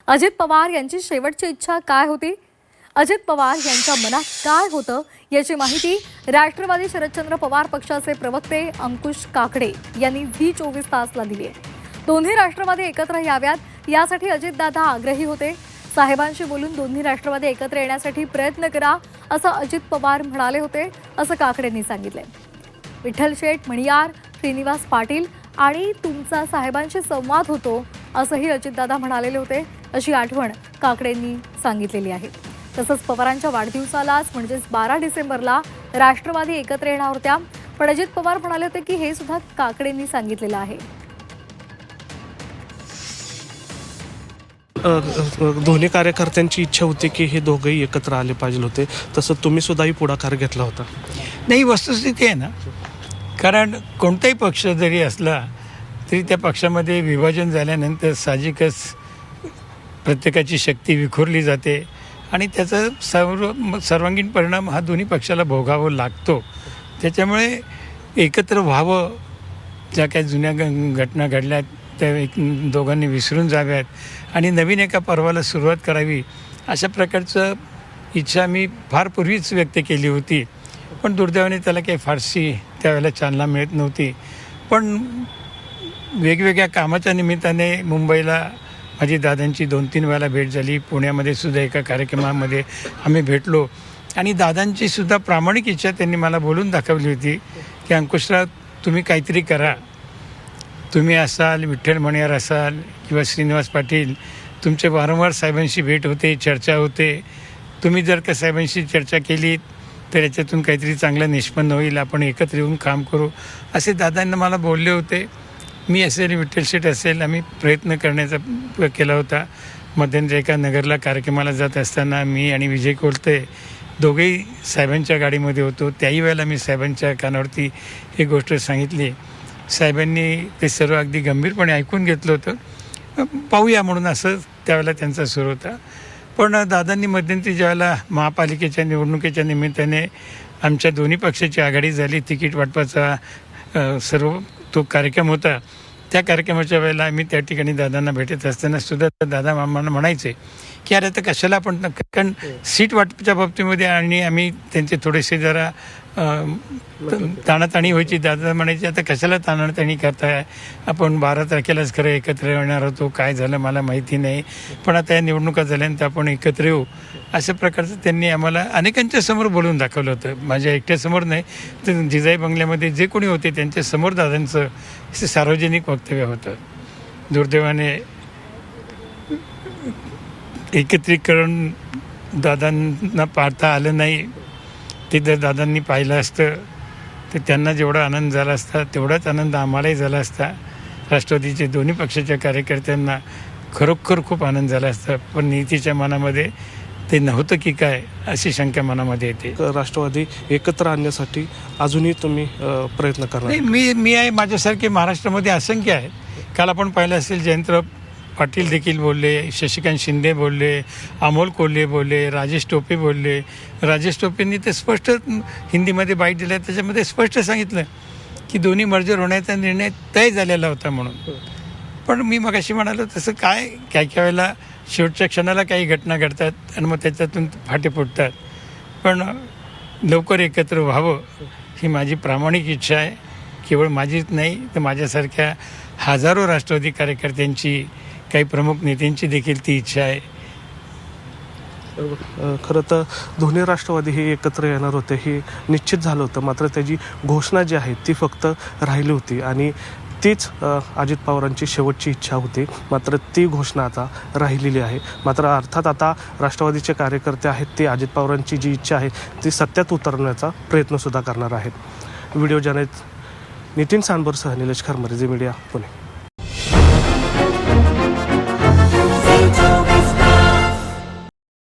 अजित पवार यांची शेवटची इच्छा काय होती? अजित पवार यांच्या मनात काय होतं याची माहिती राष्ट्रवादी शरदचंद्र पवार पक्षाचे प्रवक्ते अंकुश काकडे यांनी व्ही24 तासला दिली आहे. दोन्ही राष्ट्रवादी एकत्र याव्यात यासाठी अजितदादा आग्रही होते. साहेबांशी बोलून दोन्ही राष्ट्रवादी एकत्र येण्यासाठी प्रयत्न करा असं अजित पवार म्हणाले होते, असं काकडेंनी सांगितले. विठ्ठल शेठ मणियार, श्रीनिवास पाटील आणि तुमचा साहेबांशी संवाद होतो असंही अजितदादा म्हणालेले होते, अशी आठवण काकडेंनी सांगितलेली आहे. तसंच पवारांच्या वाढदिवसालाच म्हणजेच 12 डिसेंबरला राष्ट्रवादी एकत्र येणार होत्या, पण अजित पवार म्हणाले होते की हे सुद्धा काकडेंनी सांगितलेलं आहे. दोन्ही कार्यकर्त्यांची इच्छा होती की हे दोघंही एकत्र आले पाहिजे होते, तसं तुम्ही सुद्धाही पुढाकार घेतला होता. नाही, वस्तुस्थिती आहे ना, कारण कोणताही पक्ष जरी असला तरी त्या पक्षामध्ये विभाजन झाल्यानंतर साहजिकच प्रत्येकाची शक्ती विखुरली जाते आणि त्याचा सर्वांगीण परिणाम हा दोन्ही पक्षाला भोगावा लागतो. त्याच्यामुळे एकत्र व्हावं, ज्या काही जुन्या घटना घडल्या त्या दोघांनी विसरून जाव्यात आणि नवीन एका पर्वाला सुरुवात करावी, अशा प्रकारचं इच्छा मी फार पूर्वीच व्यक्त केली होती. पण दुर्दैवाने त्याला काही फारशी त्यावेळेला चालना मिळत नव्हती. पण वेगवेगळ्या कामाच्या निमित्ताने मुंबईला माझी दादांची 2-3 वेळा भेट झाली. पुण्यामध्ये सुद्धा एका कार्यक्रमामध्ये आम्ही भेटलो आणि दादांची सुद्धा प्रामाणिक इच्छा त्यांनी मला बोलून दाखवली होती की अंकुशराव, तुम्ही काहीतरी करा. तुम्ही असाल, विठ्ठल मणियार असाल किंवा श्रीनिवास पाटील, तुमचे वारंवार साहेबांशी भेट होते, चर्चा होते. तुम्ही जर का साहेबांशी चर्चा केली तर याच्यातून काहीतरी चांगलं निष्पन्न होईल, आपण एकत्र येऊन काम करू, असे दादांना मला बोलले होते. मी असेल, विठ्ठल शेठ असेल, आम्ही प्रयत्न करण्याचा केला होता. मध्यंतरी एका नगरला कार्यक्रमाला जात असताना मी आणि विजय कोलते दोघेही साहेबांच्या गाडीमध्ये होतो. त्याही वेळेला मी साहेबांच्या कानावरती ही गोष्ट सांगितली. साहेबांनी ते सर्व अगदी गंभीरपणे ऐकून घेतलं होतं. पाहूया म्हणून असं त्यावेळेला त्यांचा सूर होता. पण दादांनी मध्यंतरी ज्यावेळेला महापालिकेच्या निवडणुकीच्या निमित्ताने आमच्या दोन्ही पक्षाची आघाडी झाली, तिकीट वाटपाचा सर्व तो कार्यक्रम होता, त्या कार्यक्रमाच्या वेळेला आम्ही त्या ठिकाणी दादांना भेटत असताना सुद्धा दादा आम्हाला म्हणायचे की अरे आता कशाला आपण, कारण सीट वाटपाच्या बाबतीमध्ये आणि आम्ही त्यांचे थोडेसे जरा ताणाताणी व्हायची. दादा म्हणायचे आता कशाला ताणाताणी करताय, आपण 12 तारखेलाच खरं एकत्र येणार होतो, काय झालं मला माहिती नाही, पण आता या निवडणुका झाल्यानंतर आपण एकत्र येऊ, अशा प्रकारचं त्यांनी आम्हाला अनेकांच्या समोर बोलून दाखवलं होतं. माझ्या एकट्यासमोर नाही तर जिजाई बंगल्यामध्ये जे कोणी होते त्यांच्यासमोर दादांचं सार्वजनिक वक्तव्य होतं. दुर्दैवाने एकत्रीकरण दादांना पाहता आलं नाही. ते जर दादांनी पाहिलं असतं तर त्यांना जेवढा आनंद झाला असता तेवढाच आनंद आम्हालाही झाला असता. राष्ट्रवादीचे दोन्ही पक्षाच्या कार्यकर्त्यांना खरोखर खूप आनंद झाला असता. पण नीतीच्या मनामध्ये ते नव्हतं की काय, अशी शंका मनामध्ये येते. राष्ट्रवादी एकत्र आणण्यासाठी अजूनही तुम्ही प्रयत्न करणार? नाही, मी आहे, माझ्यासारखे महाराष्ट्रामध्ये असंख्य आहेत. काल आपण पाहिलं असेल, जयंतराव पाटील देखील बोलले, शशिकांत शिंदे बोलले, अमोल कोल्हे बोलले, राजेश टोपे बोलले. राजेश टोपेंनी ते स्पष्ट हिंदीमध्ये बाईट दिल्या, त्याच्यामध्ये स्पष्ट सांगितलं की दोन्ही मर्जर होण्याचा निर्णय तय झालेला होता म्हणून. पण मी मगाशी म्हणालो तसं काय वेळेला शेवटच्या क्षणाला काही घटना घडतात आणि मग त्याच्यातून फाटे फुटतात. पण लवकर एकत्र व्हावं ही माझी प्रामाणिक इच्छा आहे. केवळ माझीच नाही तर माझ्यासारख्या हजारो राष्ट्रवादी कार्यकर्त्यांची, काही प्रमुख नेत्यांची देखील ती इच्छा आहे. खरं तर दोन्ही राष्ट्रवादी हे एकत्र येणार होते हे निश्चित झालं होतं, मात्र त्याची घोषणा जी आहे ती फक्त राहिली होती आणि तीच अजित पवारांची शेवटची इच्छा होती. मात्र ती घोषणा आता राहिलेली आहे. मात्र अर्थात आता राष्ट्रवादीचे कार्यकर्ते आहेत ते अजित पवारांची जी इच्छा आहे ती सत्यात उतरवण्याचा प्रयत्नसुद्धा करणार आहेत. व्हिडिओ जर्नलिस्ट नितीन सांबरसह निलेश खरमरे, झी मीडिया, पुणे.